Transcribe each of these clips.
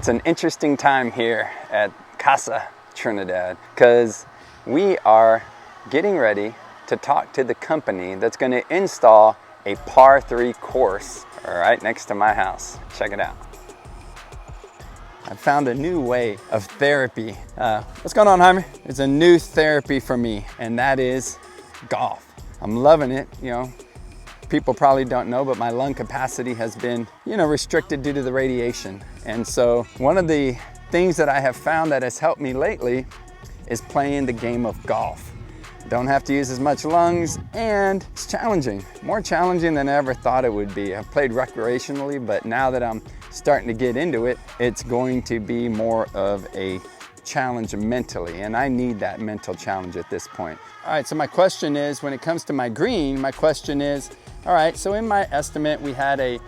It's an interesting time here at Casa Trinidad because we are getting ready to talk to the company that's going to install a par 3 course right next to my house. Check it out. I found a new way of therapy. What's going on, Jaime? It's a new therapy for me, and that is golf. I'm loving it. You know, people probably don't know, but my lung capacity has been, restricted due to the radiation. And so one of the things that I have found that has helped me lately is playing the game of golf. Don't have to use as much lungs, and it's challenging. More challenging than I ever thought it would be. I've played recreationally, but now that I'm starting to get into it, it's going to be more of a challenge mentally, and I need that mental challenge at this point. All right, so my question is, when it comes to my green, my question is, all right, so in my estimate, we had a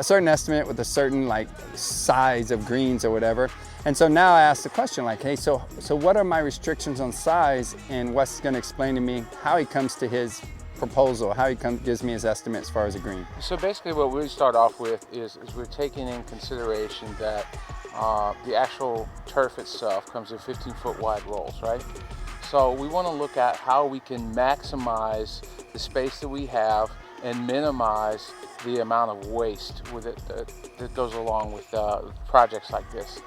certain estimate with a certain size of greens or whatever. And so now I ask the question hey, so what are my restrictions on size? And Wes is gonna explain to me how he comes to his proposal, how he gives me his estimate as far as a green. So basically what we start off with is we're taking in consideration that the actual turf itself comes in 15-foot wide rolls, right? So we want to look at how we can maximize the space that we have and minimize the amount of waste with it that goes along with projects like this.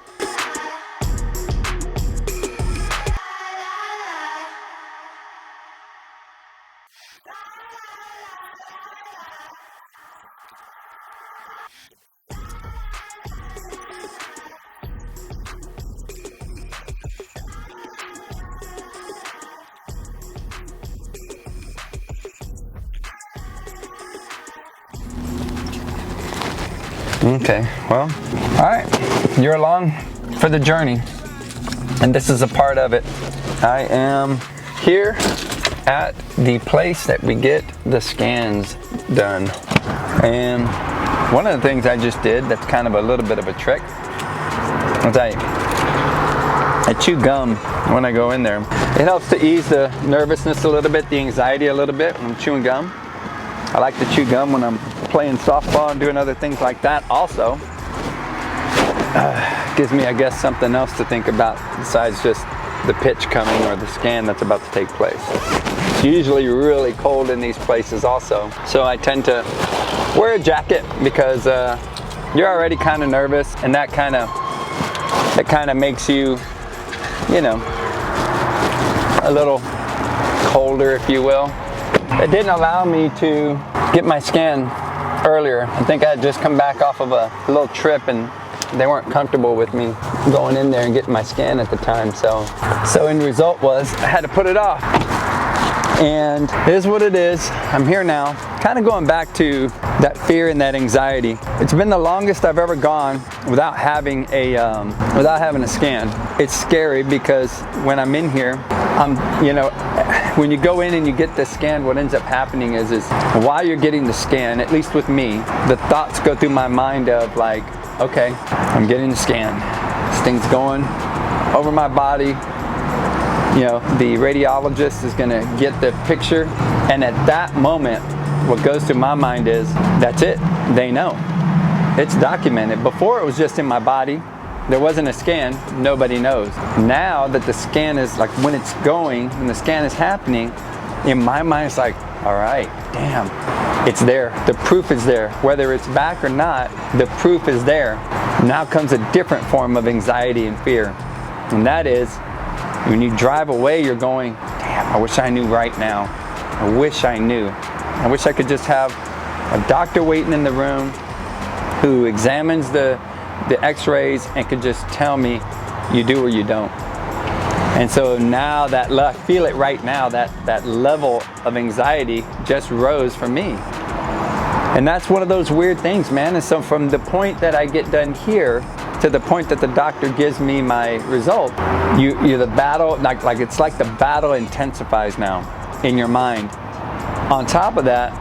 Okay, well, all right, you're along for the journey, and this is a part of it. I am here at the place that we get the scans done, and one of the things I just did that's kind of a little bit of a trick is I chew gum when I go in there. It helps to ease the nervousness a little bit, the anxiety a little bit when I'm chewing gum. I like to chew gum when I'm playing softball and doing other things like that also. Gives me, I guess, something else to think about besides just the pitch coming or the scan that's about to take place. It's usually really cold in these places also, so I tend to wear a jacket because you're already kind of nervous, and that kind of makes you, a little colder, if you will. It didn't allow me to get my scan earlier. I think I had just come back off of a little trip, and they weren't comfortable with me going in there and getting my scan at the time. So end result was I had to put it off. And it is what it is. I'm here now. Kind of going back to that fear and that anxiety. It's been the longest I've ever gone without having a scan. It's scary because when I'm in here, when you go in and you get the scan, what ends up happening is while you're getting the scan, at least with me, the thoughts go through my mind of okay, I'm getting the scan. This thing's going over my body. The radiologist is gonna get the picture, and at that moment, what goes through my mind is, that's it, they know. It's documented. Before it was just in my body, there wasn't a scan, nobody knows. Now that the scan is when it's going, when the scan is happening, in my mind it's all right, damn, it's there. The proof is there. Whether it's back or not, the proof is there. Now comes a different form of anxiety and fear. And that is, when you drive away, you're going, damn, I wish I knew right now. I wish I knew. I wish I could just have a doctor waiting in the room who examines the x-rays and could just tell me you do or you don't. And so now I feel it right now, that level of anxiety just rose for me. And that's one of those weird things, man. And so from the point that I get done here to the point that the doctor gives me my result, you're the battle, it's like the battle intensifies now in your mind. On top of that,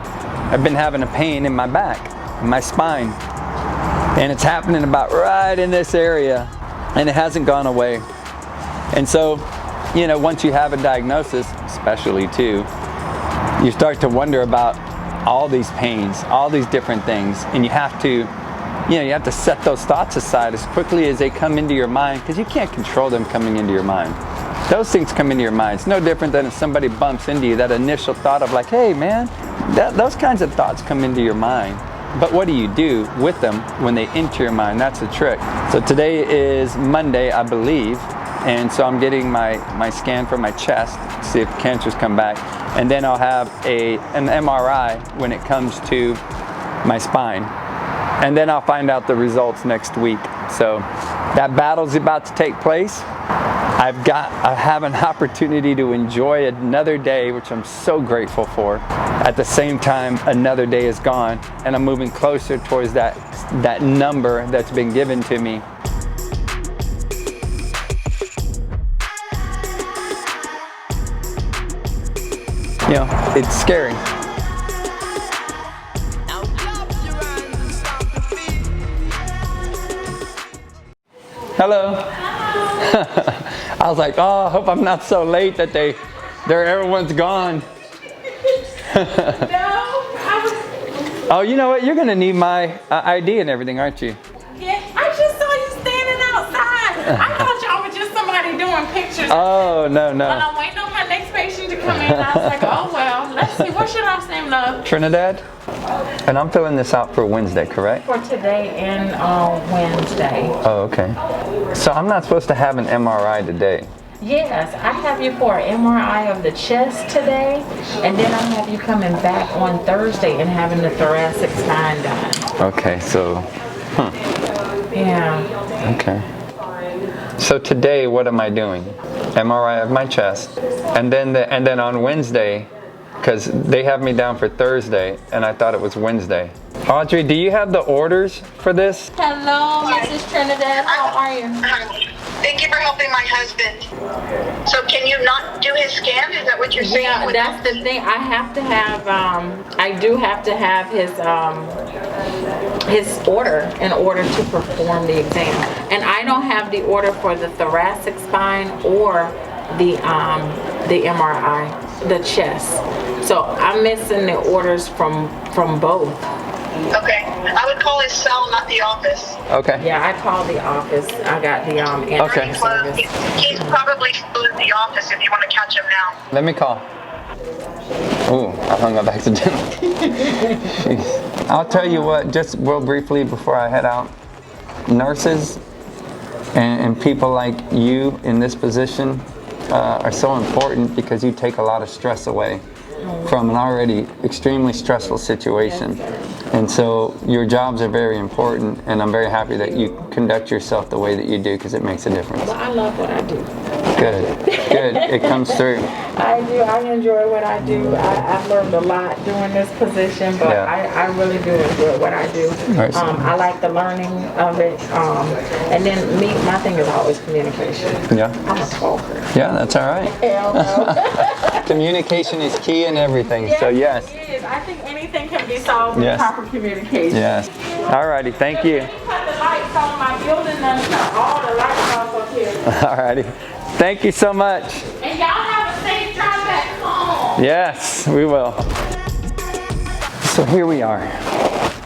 I've been having a pain in my back, in my spine. And it's happening about right in this area, and it hasn't gone away. And so, once you have a diagnosis, especially too, you start to wonder about all these pains, all these different things, and you have to you have to set those thoughts aside as quickly as they come into your mind, because you can't control them coming into your mind. Those things come into your mind. It's no different than if somebody bumps into you, that initial thought of like, hey man, those kinds of thoughts come into your mind. But what do you do with them when they enter your mind? That's the trick. So today is Monday, I believe, and so I'm getting my scan for my chest, see if cancer's come back, and then I'll have an MRI when it comes to my spine. And then I'll find out the results next week. So that battle's about to take place. I have an opportunity to enjoy another day, which I'm so grateful for. At the same time, another day is gone, and I'm moving closer towards that number that's been given to me. You know, it's scary. Hello. I was like, oh, I hope I'm not so late that everyone's gone. Oh, you know what? You're gonna need my ID and everything, aren't you? Yeah, I just saw you standing outside. I thought y'all were just somebody doing pictures. Oh, no. But I'm waiting on my next patient to come in. I was like, oh well, let's see. What's your last name, love? Trinidad? And I'm filling this out for Wednesday, correct? For today and Wednesday. Oh, okay. So I'm not supposed to have an MRI today. Yes, I have you for an MRI of the chest today, and then I have you coming back on Thursday and having the thoracic spine done. Okay, so, Yeah. okay. So today, what am I doing? MRI of my chest, and then on Wednesday, because they have me down for Thursday, and I thought it was Wednesday. Audrey, do you have the orders for this? Hello, Mrs. Trinidad. How are you? Thank you for helping my husband. So can you not do his scan? Is that what you're saying? Yeah, that's the thing. I have to have, I do have to have his order in order to perform the exam. And I don't have the order for the thoracic spine or the MRI, the chest. So I'm missing the orders from both. Okay. I would call his cell, not the office. Okay. Yeah, I called the office. I got the Okay. service. He's probably still in the office if you want to catch him now. Let me call. Ooh, I hung up accidentally. Jeez. I'll tell you what, just real briefly before I head out. Nurses and people like you in this position are so important because you take a lot of stress away from an already extremely stressful situation. And so your jobs are very important, and I'm very happy that you conduct yourself the way that you do because it makes a difference. Well, I love what I do. Good, good. It comes through. I do. I enjoy what I do. I've learned a lot doing this position, but Yeah. I really do enjoy what I do. Right. I like the learning of it. And then my thing is always communication. Yeah. I'm a talker. Yeah, that's all right. Hell no. Communication is key in everything, so yes. It is. I think anything can be solved with Yes. proper communication. Yes. All righty, thank you. Cut the lights on my building and cut all the lights off up here. All righty. Thank you so much. And y'all have a safe drive back home. Yes, we will. So here we are,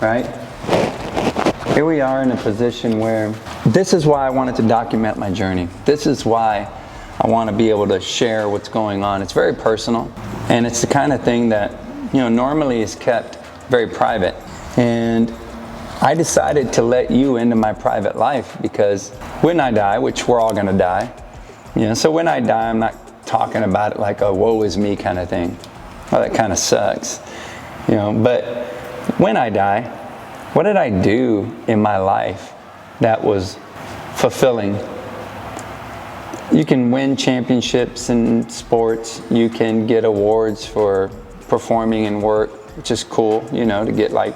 right? Here we are in a position where this is why I wanted to document my journey. This is why I want to be able to share what's going on. It's very personal, and it's the kind of thing that, normally is kept very private. And I decided to let you into my private life because when I die, which we're all going to die, so when I die, I'm not talking about it like a woe is me kind of thing. Well, that kind of sucks, but when I die, what did I do in my life that was fulfilling? You can win championships in sports. You can get awards for performing in work, which is cool, to get like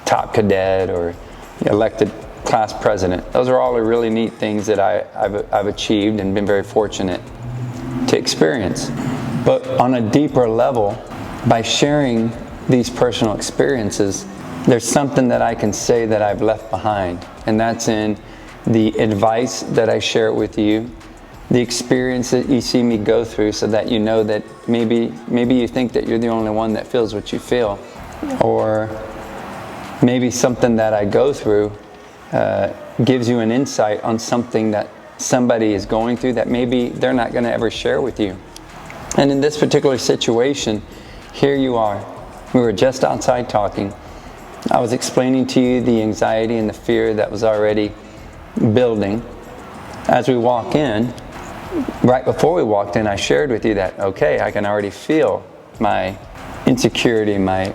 top cadet or elected class president. Those are all the really neat things that I've achieved and been very fortunate to experience. But on a deeper level, by sharing these personal experiences, there's something that I can say that I've left behind, and that's in the advice that I share with you, the experience that you see me go through, so that you know that maybe you think that you're the only one that feels what you feel, or maybe something that I go through gives you an insight on something that somebody is going through that maybe they're not going to ever share with you. And in this particular situation, here you are. We were just outside talking. I was explaining to you the anxiety and the fear that was already building. As we walk in, right before we walked in, I shared with you that, okay, I can already feel my insecurity, my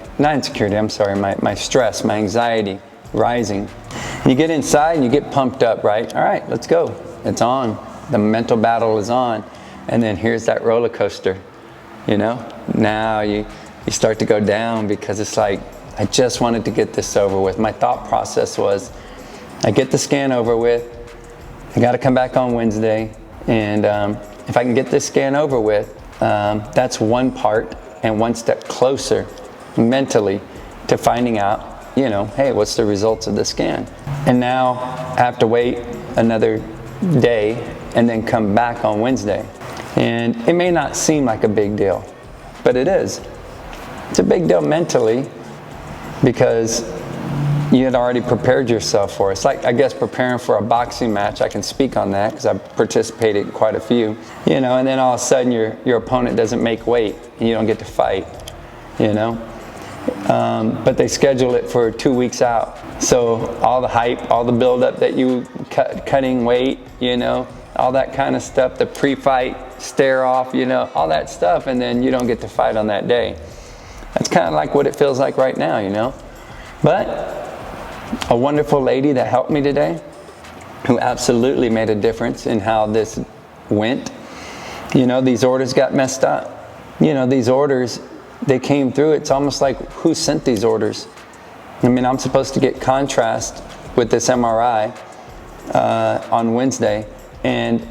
stress, my anxiety rising. You get inside and you get pumped up, right? All right, let's go. It's on. The mental battle is on. And then here's that roller coaster, you know? Now you start to go down because it's like, I just wanted to get this over with. My thought process was, I get the scan over with, I got to come back on Wednesday, and if I can get this scan over with, that's one part and one step closer mentally to finding out, you know, hey, what's the results of the scan? And now I have to wait another day and then come back on Wednesday. And it may not seem like a big deal, but it is. It's a big deal mentally because you had already prepared yourself for it. It's like, I guess, preparing for a boxing match. I can speak on that because I've participated in quite a few, you know, and then all of a sudden your opponent doesn't make weight and you don't get to fight, you know. But they schedule it for 2 weeks out. So all the hype, all the buildup that you cutting weight, you know, all that kind of stuff, the pre-fight stare off, you know, all that stuff, and then you don't get to fight on that day. That's kind of like what it feels like right now, you know. But a wonderful lady that helped me today, who absolutely made a difference in how this went. You know, these orders got messed up. You know, these orders, they came through. It's almost like, who sent these orders? I mean, I'm supposed to get contrast with this MRI on Wednesday, and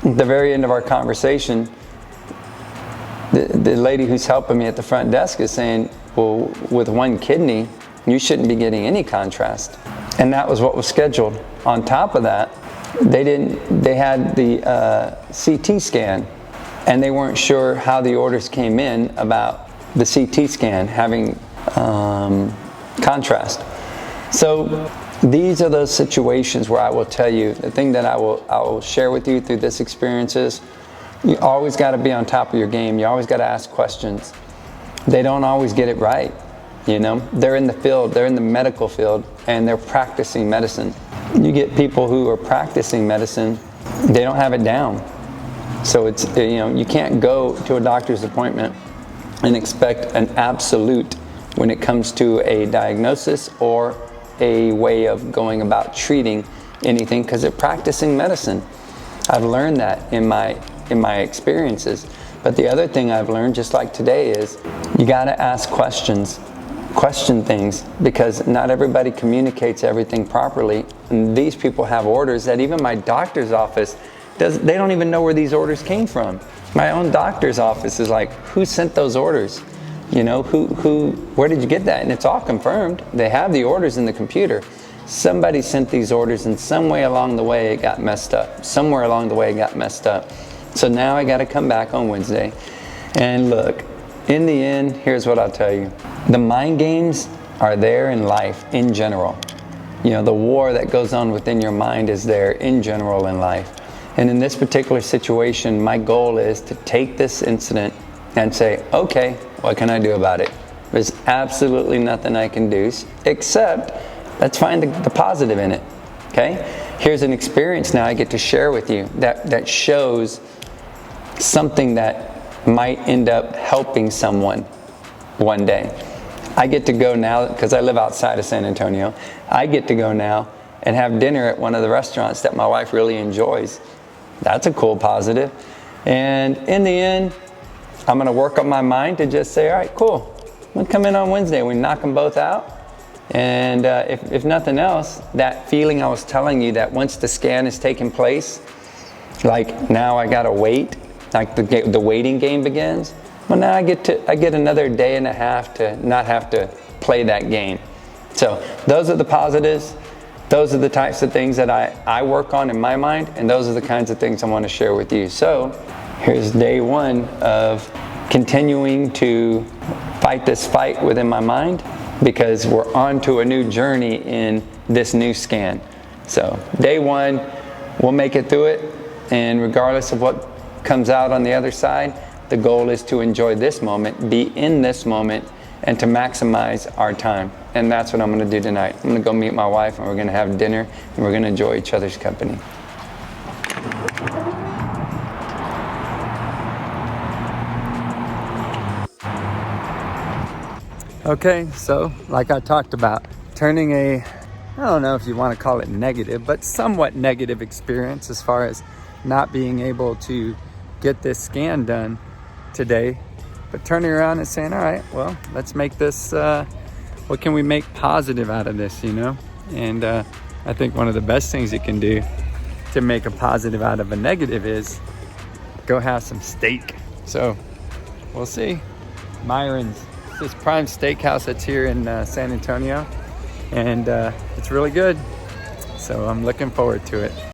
at the very end of our conversation, the lady who's helping me at the front desk is saying, well, with one kidney, you shouldn't be getting any contrast. And that was what was scheduled. On top of that, they had the CT scan, and they weren't sure how the orders came in about the CT scan having contrast. So these are those situations where I will tell you, the thing that I will share with you through this experience is, you always got to be on top of your game. You always got to ask questions. They don't always get it right. You know, they're in the field, they're in the medical field, and they're practicing medicine. You get people who are practicing medicine, they don't have it down. So it's, you know, you can't go to a doctor's appointment and expect an absolute when it comes to a diagnosis or a way of going about treating anything, because they're practicing medicine. I've learned that in my experiences. But the other thing I've learned, just like today, is you got to ask questions, question things, because not everybody communicates everything properly. And these people have orders that even my doctor's office they don't even know where these orders came from. My own doctor's office is like, who sent those orders? You know, where did you get that? And it's all confirmed. They have the orders in the computer. Somebody sent these orders, and some way along the way it got messed up. Somewhere along the way it got messed up. So now I got to come back on Wednesday. And look, in the end, here's what I'll tell you. The mind games are there in life in general. You know, the war that goes on within your mind is there in general in life. And in this particular situation, my goal is to take this incident and say, okay, what can I do about it? There's absolutely nothing I can do except let's find the positive in it, okay? Here's an experience now I get to share with you that shows something that might end up helping someone one day. I get to go now, because I live outside of San Antonio, I get to go now and have dinner at one of the restaurants that my wife really enjoys. That's a cool positive. And in the end, I'm going to work on my mind to just say, all right, cool. We'll come in on Wednesday. We knock them both out. And if nothing else, that feeling I was telling you that once the scan is taking place, like now I got to wait, like the waiting game begins. Well, now I get another day and a half to not have to play that game. So those are the positives. Those are the types of things that I work on in my mind, and those are the kinds of things I want to share with you. So here's day one of continuing to fight this fight within my mind, because we're on to a new journey in this new scan. So day one, we'll make it through it, and regardless of what comes out on the other side, the goal is to enjoy this moment, be in this moment, and to maximize our time. And that's what I'm gonna do tonight. I'm gonna go meet my wife, and we're gonna have dinner, and we're gonna enjoy each other's company. Okay, so like I talked about, turning I don't know if you want to call it negative, but somewhat negative experience as far as not being able to get this scan done today, but turning around and saying, all right, well, let's make this, what can we make positive out of this, you know? And I think one of the best things you can do to make a positive out of a negative is go have some steak. So we'll see. Myron's, this prime steakhouse that's here in San Antonio, and it's really good. So I'm looking forward to it.